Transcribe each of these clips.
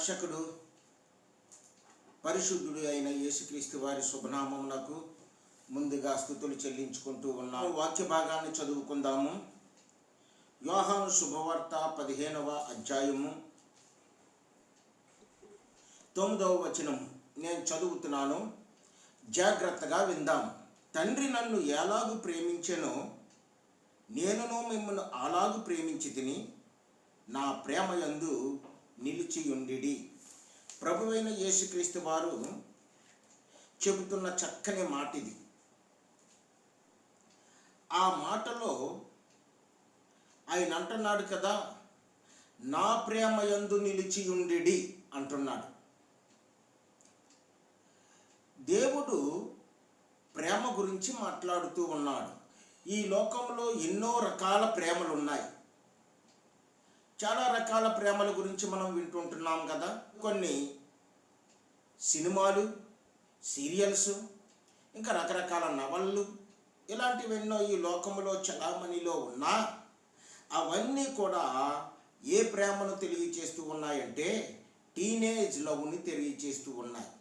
రక్షకుడు పరిశుద్ధుడు అయిన యేసుక్రీస్తు వారి శుభనామమునకు ముందుగా స్తుతులు చెల్లించుకుంటూ ఉన్నాము. వాక్య భాగాన్ని చదువుకుందాము. యోహాను శుభవార్త 15వ అధ్యాయము 9వ వచనం నేను చదువుతున్నాను. జాగ్రత్తగా విందాం. తండ్రి నన్ను ఎలాగు ప్రేమించెనో నేనును మిమ్మల్ని అలాగు ప్రేమించితిని, నా ప్రేమ యందు నిలిచియుండిడి. ప్రభువైన యేసుక్రీస్తు వారు చెబుతున్న చక్కని మాట ఇది. ఆ మాటలో ఆయన అంటున్నాడు కదా, నా ప్రేమ యందు నిలిచియుండిడి అంటున్నాడు. దేవుడు ప్రేమ గురించి మాట్లాడుతూ ఉన్నాడు. ఈ లోకంలో ఎన్నో రకాల ప్రేమలు ఉన్నాయి. చాలా రకాల ప్రేమల గురించి మనం వింటుంటున్నాం కదా. కొన్ని సినిమాలు, సీరియల్స్, ఇంకా రకరకాల నవళ్ళు, ఇలాంటివెన్నో ఈ లోకంలో చలామణిలో ఉన్నా అవన్నీ కూడా ఏ ప్రేమను తెలియచేస్తూ ఉన్నాయంటే టీనేజ్ లవ్ని తెలియచేస్తూ ఉన్నాయి.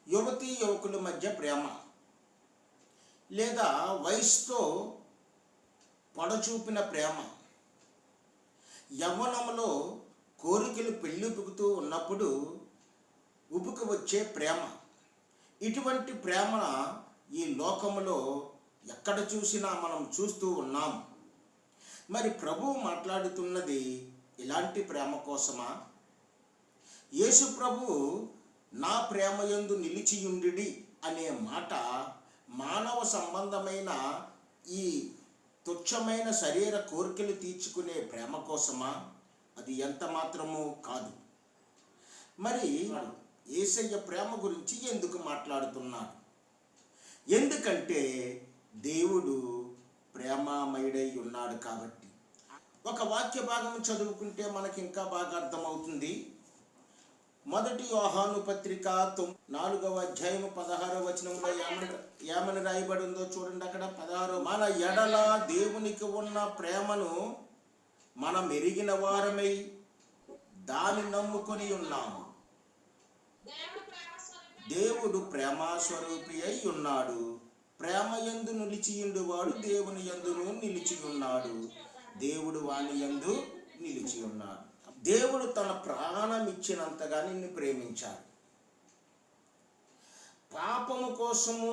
యువతీ యువకుల మధ్య ప్రేమ, లేదా వయసుతో పొడచూపిన ప్రేమ, యవ్వనంలో కోరికలు పెళ్ళిపుకుతూ ఉన్నప్పుడు ఉబుకు వచ్చే ప్రేమ, ఇటువంటి ప్రేమ ఈ లోకంలో ఎక్కడ చూసినా మనం చూస్తూ ఉన్నాం. మరి ప్రభువు మాట్లాడుతున్నది ఇలాంటి ప్రేమ కోసమా? యేసు ప్రభువు నా ప్రేమ యందు నిలిచియుండిడి అనే మాట మానవ సంబంధమైన ఈ తుచ్చమైన శరీర కోరికలు తీర్చుకునే ప్రేమ కోసమా? అది ఎంత మాత్రమూ కాదు. మరి యేసయ్య ప్రేమ గురించి ఎందుకు మాట్లాడుతున్నాడు? ఎందుకంటే దేవుడు ప్రేమామయుడై ఉన్నాడు కాబట్టి. ఒక వాక్య భాగం చదువుకుంటే మనకి ఇంకా బాగా అర్థమవుతుంది. మొదటి యోహాను పత్రిక 4వ అధ్యాయము 16వ వచనంలో ఏమని రాయబడి ఉందో చూడండి. అక్కడ 16, మన ఎడల దేవునికి ఉన్న ప్రేమను మనం ఎరిగిన వారమై దాన్ని నమ్ముకొని ఉన్నాము. దేవుడు ప్రేమాస్వరూపి అయి ఉన్నాడు. ప్రేమ యందు నిలిచియుండువాడు దేవుని యందును నిలిచి ఉన్నాడు, దేవుడు వాని యందు నిలిచి ఉన్నాడు. దేవుడు తన ప్రాణం ఇచ్చినంతగా నిన్ను ప్రేమించాడు. పాపము కోసము,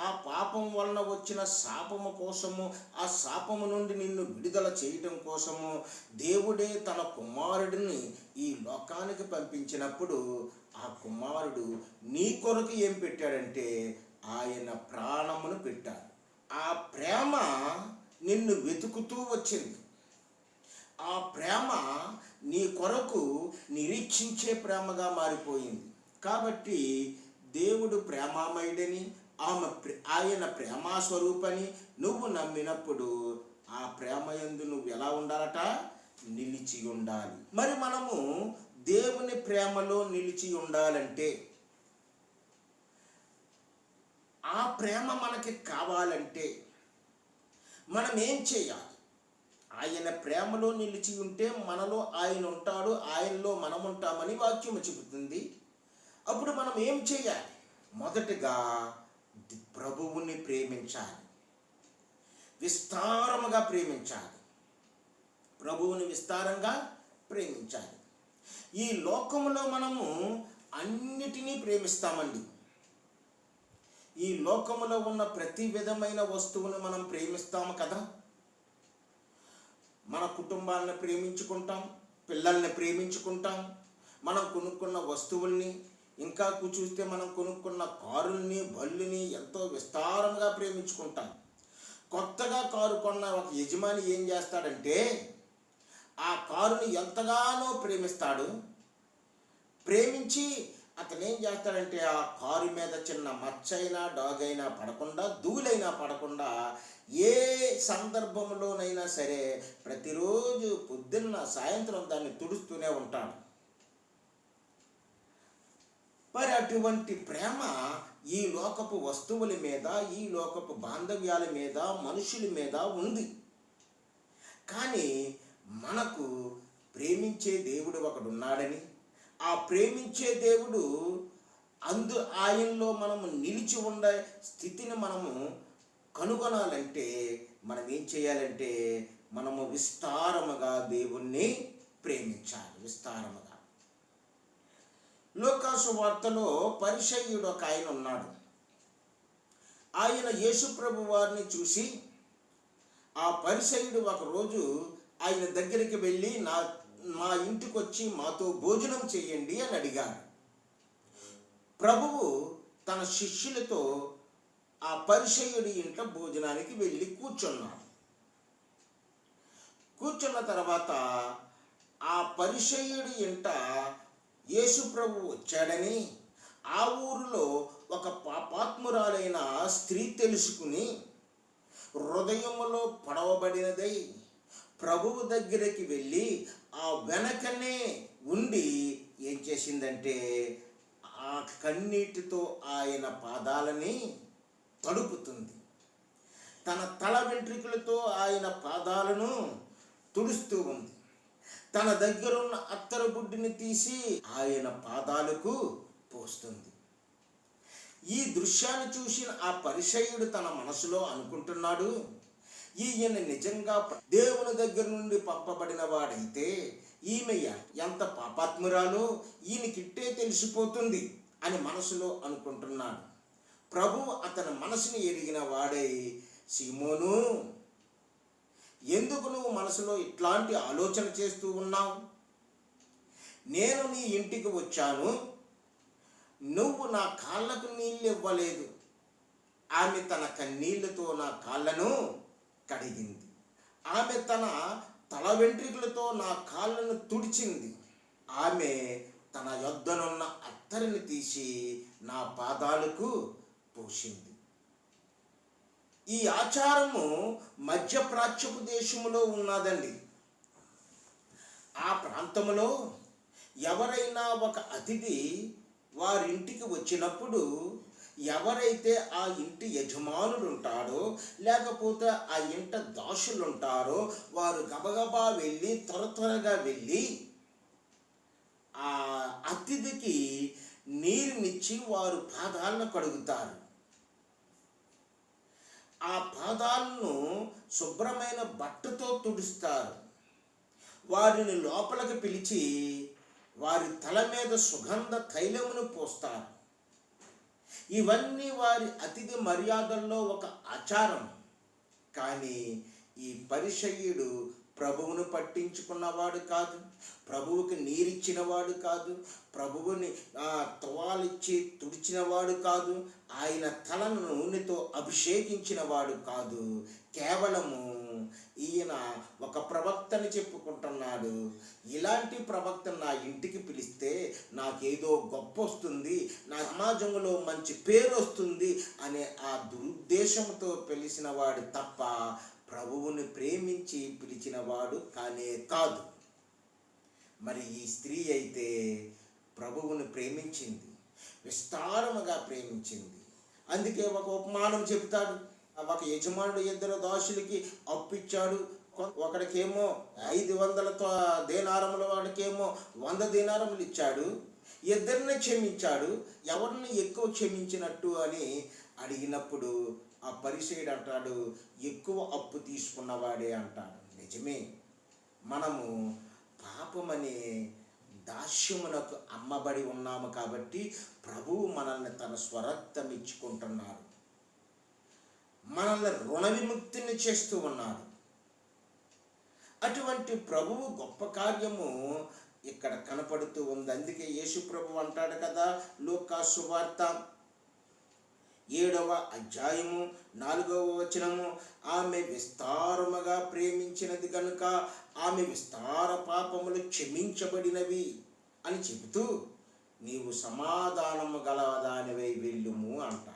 ఆ పాపం వలన వచ్చిన శాపము కోసము, ఆ శాపము నుండి నిన్ను విడుదల చేయటం కోసము దేవుడే తన కుమారుడిని ఈ లోకానికి పంపించినప్పుడు ఆ కుమారుడు నీ కొరకు ఏం పెట్టాడంటే ఆయన ప్రాణమును పెట్టాడు. ఆ ప్రేమ నిన్ను వెతుకుతూ వచ్చింది. ఆ ప్రేమ నీ కొరకు నిరీక్షించే ప్రేమగా మారిపోయింది. కాబట్టి దేవుడు ప్రేమామయుడని, ఆయన ప్రేమాస్వరూపని నువ్వు నమ్మినప్పుడు ఆ ప్రేమ యందు నువ్వు ఎలా ఉండాలట? నిలిచి ఉండాలి. మరి మనము దేవుని ప్రేమలో నిలిచి ఉండాలంటే, ఆ ప్రేమ మనకి కావాలంటే మనం ఏం చేయాలి? ఆయన ప్రేమలో నిలిచి ఉంటే మనలో ఆయన ఉంటాడు, ఆయనలో మనం ఉంటామని వాక్యము చెబుతుంది. అప్పుడు మనం ఏం చేయాలి? మొదటగా ప్రభువుని ప్రేమించాలి, విస్తారముగా ప్రేమించాలి. ప్రభువుని విస్తారంగా ప్రేమించాలి. ఈ లోకంలో మనము అన్నిటినీ ప్రేమిస్తామండి. ఈ లోకములో ఉన్న ప్రతి విధమైన వస్తువుని మనం ప్రేమిస్తాము కదా. మన కుటుంబాలను ప్రేమించుకుంటాం, పిల్లల్ని ప్రేమించుకుంటాం, మనం కొనుక్కున్న వస్తువుల్ని, ఇంకా చూస్తే మనం కొనుక్కున్న కారుల్ని, బళ్ళుని ఎంతో విస్తారంగా ప్రేమించుకుంటాం. కొత్తగా కారు కొన్న ఒక యజమాని ఏం చేస్తాడంటే ఆ కారుని ఎంతగానో ప్రేమిస్తాడు. ప్రేమించి అతను ఏం చేస్తాడంటే ఆ కారు మీద చిన్న మచ్చైనా డాగైనా పడకుండా, ధూళైనా పడకుండా ఏ సందర్భంలోనైనా సరే ప్రతిరోజు పొద్దున్న సాయంత్రం దాన్ని తుడుస్తూనే ఉంటాడు. మరి అటువంటి ప్రేమ ఈ లోకపు వస్తువుల మీద, ఈ లోకపు బాంధవ్యాల మీద, మనుషుల మీద ఉంది. కానీ మనకు ప్రేమించే దేవుడు ఒకడున్నాడని, ఆ ప్రేమించే దేవుడు ఆయనలో మనము నిలిచి ఉండే స్థితిని మనము కనుగొనాలంటే మనం ఏం చేయాలంటే మనము విస్తారముగా దేవుణ్ణి ప్రేమించాలి. విస్తారముగా. లూకాసు వార్తలో పరిసయ్యుడు ఒక ఆయన ఉన్నాడు. ఆయన యేసు ప్రభు వారిని చూసి, ఆ పరిసయ్యుడు ఒకరోజు ఆయన దగ్గరికి వెళ్ళి మా ఇంటికి వచ్చి మాతో భోజనం చేయండి అని అడిగాడు. ప్రభువు తన శిష్యులతో ఆ పరిసయ్యుడి ఇంట భోజనానికి వెళ్ళి కూర్చున్నాడు. కూర్చున్న తర్వాత ఆ పరిసయ్యుడి ఇంట యేసు ప్రభు వచ్చాడని ఆ ఊరిలో ఒక పాపాత్మురాలైన స్త్రీ తెలుసుకుని హృదయములో పడవబడినదై ప్రభువు దగ్గరికి వెళ్ళి ఆ వెనకనే ఉండి ఏం చేసిందంటే ఆ కన్నీటితో ఆయన పాదాలని తడుపుతుంది. తన తల వెంట్రుకలతో ఆయన పాదాలను తుడుస్తూ ఉంది. తన దగ్గరున్న అత్తరు బుడ్డిని తీసి ఆయన పాదాలకు పోస్తుంది. ఈ దృశ్యాన్ని చూసిన ఆ పరిసయ్యుడు తన మనసులో అనుకుంటున్నాడు, ఈయన నిజంగా దేవుని దగ్గర నుండి పంపబడిన వాడైతే ఈమె ఎంత పాపాత్మురాలో ఈయనకిట్టే తెలిసిపోతుంది అని మనసులో అనుకుంటున్నాడు. ప్రభువు అతని మనసుని ఎరిగిన వాడై, సీమోను, ఎందుకు నువ్వు మనసులో ఇట్లాంటి ఆలోచన చేస్తూ ఉన్నావు? నేను నీ ఇంటికి వచ్చాను, నువ్వు నా కాళ్ళకు నీళ్ళు ఇవ్వలేదు. ఆమె తన కన్నీళ్లతో నా కాళ్ళను కడిగింది. ఆమె తన తల వెంట్రుకలతో నా కాళ్ళను తుడిచింది. ఆమె తన యొద్దనున్న అత్తరిని తీసి నా పాదాలకు పోసింది. ఈ ఆచారము మధ్యప్రాచ్యపు దేశములో ఉన్నదండి. ఆ ప్రాంతంలో ఎవరైనా ఒక అతిథి వారింటికి వచ్చినప్పుడు ఎవరైతే ఆ ఇంటి యజమానుడు ఉంటాడో లేకపోతే ఆ ఇంట దాసులు ఉంటారో వారు గబగబా వెళ్ళి త్వరగా వెళ్ళి ఆ అతిథికి నీరునిచ్చి వారు పాదాలను కడుగుతారు. ఆ పాదాలను శుభ్రమైన బట్టతో తుడుస్తారు. వారిని లోపలికి పిలిచి వారి తల మీద సుగంధ తైలమును పోస్తారు. ఇవన్నీ వారి అతిథి మర్యాదల్లో ఒక ఆచారం. కానీ ఈ పరిసయ్యుడు ప్రభువును పట్టించుకున్నవాడు కాదు, ప్రభువుకి నీరిచ్చినవాడు కాదు, ప్రభువుని తువాలిచ్చి తుడిచినవాడు కాదు, ఆయన తలను నూనెతో అభిషేకించినవాడు కాదు. కేవలము ఈయన ఒక ప్రవక్తని చెప్పుకుంటున్నాడు. ఇలాంటి ప్రవక్త నా ఇంటికి పిలిస్తే నాకేదో గొప్ప వస్తుంది, నా సమాజంలో మంచి పేరు వస్తుంది అనే ఆ దురుద్దేశంతో పిలిచిన వాడు తప్ప ప్రభువుని ప్రేమించి పిలిచినవాడు కానే కాదు. మరి ఈ స్త్రీ అయితే ప్రభువుని ప్రేమించింది, విస్తారముగా ప్రేమించింది. అందుకే ఒక ఉపమానం చెబుతాడు. ఒక యజమానుడు ఇద్దరు దాసులకి అప్పిచ్చాడు. ఒకడికేమో 500 దేనారముల, వాడికేమో 100 దేనారములు ఇచ్చాడు. ఇద్దరిని క్షమించాడు. ఎవరిని ఎక్కువ క్షమించినట్టు అని అడిగినప్పుడు ఆ పరిసయ్యుడు అంటాడు, ఎక్కువ అప్పు తీసుకున్నవాడే అంటాడు. నిజమే, మనము పాపమనే దాస్యమునకు అమ్మబడి ఉన్నాము కాబట్టి ప్రభువు మనల్ని తన స్వరక్తం ఇచ్చుకుంటున్నాడు, మనల్ని రుణ విముక్తిని చేస్తూ ఉన్నాడు. అటువంటి ప్రభువు గొప్ప కార్యము ఇక్కడ కనపడుతూ ఉంది. అందుకే యేసు ప్రభు అంటాడు కదా, లూకా సువార్త 7వ అధ్యాయము 4వ వచనము, ఆమె విస్తారముగా ప్రేమించినది కనుక ఆమె విస్తార పాపములు క్షమించబడినవి అని చెబుతూ నీవు సమాధానము గలదానివై వెళ్ళుము అంటాడు.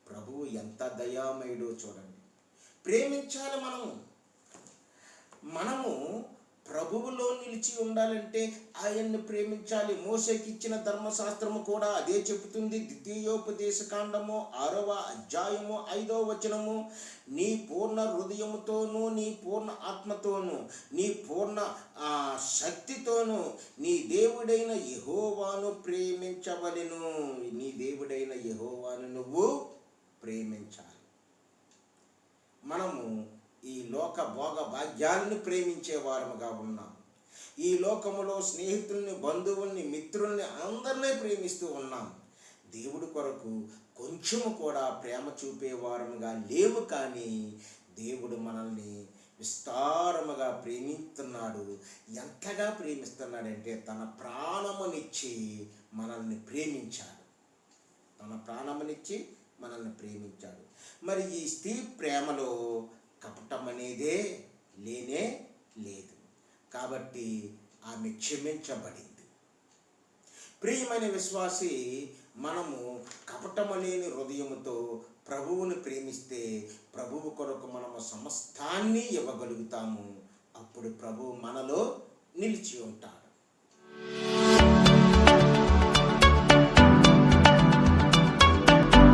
ప్రభువు ఎంత దయామయుడో చూడండి. ప్రేమించాలి. మనము ప్రభువులో నిలిచి ఉండాలంటే ఆయన్ని ప్రేమించాలి. మోషేకి ఇచ్చిన ధర్మశాస్త్రము కూడా అదే చెబుతుంది. ద్వితీయోపదేశ కాండము 6వ అధ్యాయము 5వ వచనము, నీ పూర్ణ హృదయముతోనూ, నీ పూర్ణ ఆత్మతోనూ, నీ పూర్ణ శక్తితోనూ నీ దేవుడైన యెహోవాను ప్రేమించవలెను. నీ దేవుడైన యెహోవాను నువ్వు ప్రేమించాలి. మనము ఈ లోక భోగ భాగ్యాలను ప్రేమించే వారముగా ఉన్నాం. ఈ లోకములో స్నేహితుల్ని, బంధువుల్ని, మిత్రుల్ని అందరినీ ప్రేమిస్తూ ఉన్నాం. దేవుడి కొరకు కొంచెము కూడా ప్రేమ చూపే వారముగా లేవు. కానీ దేవుడు మనల్ని విస్తారముగా ప్రేమిస్తున్నాడు. ఎంతగా ప్రేమిస్తున్నాడంటే తన ప్రాణమునిచ్చి మనల్ని ప్రేమించాడు. తన ప్రాణమునిచ్చి మనల్ని ప్రేమించాడు. మరి ఈ స్త్రీ ప్రేమలో కపటం అనేదే లేనే లేదు. కాబట్టి ఆమె క్షమించబడింది. ప్రియమైన విశ్వాసి, మనము కపటము లేని హృదయముతో ప్రభువుని ప్రేమిస్తే ప్రభువు కొరకు మనము సమస్తాన్ని ఇవ్వగలుగుతాము. అప్పుడు ప్రభువు మనలో నిలిచి ఉంటాడు.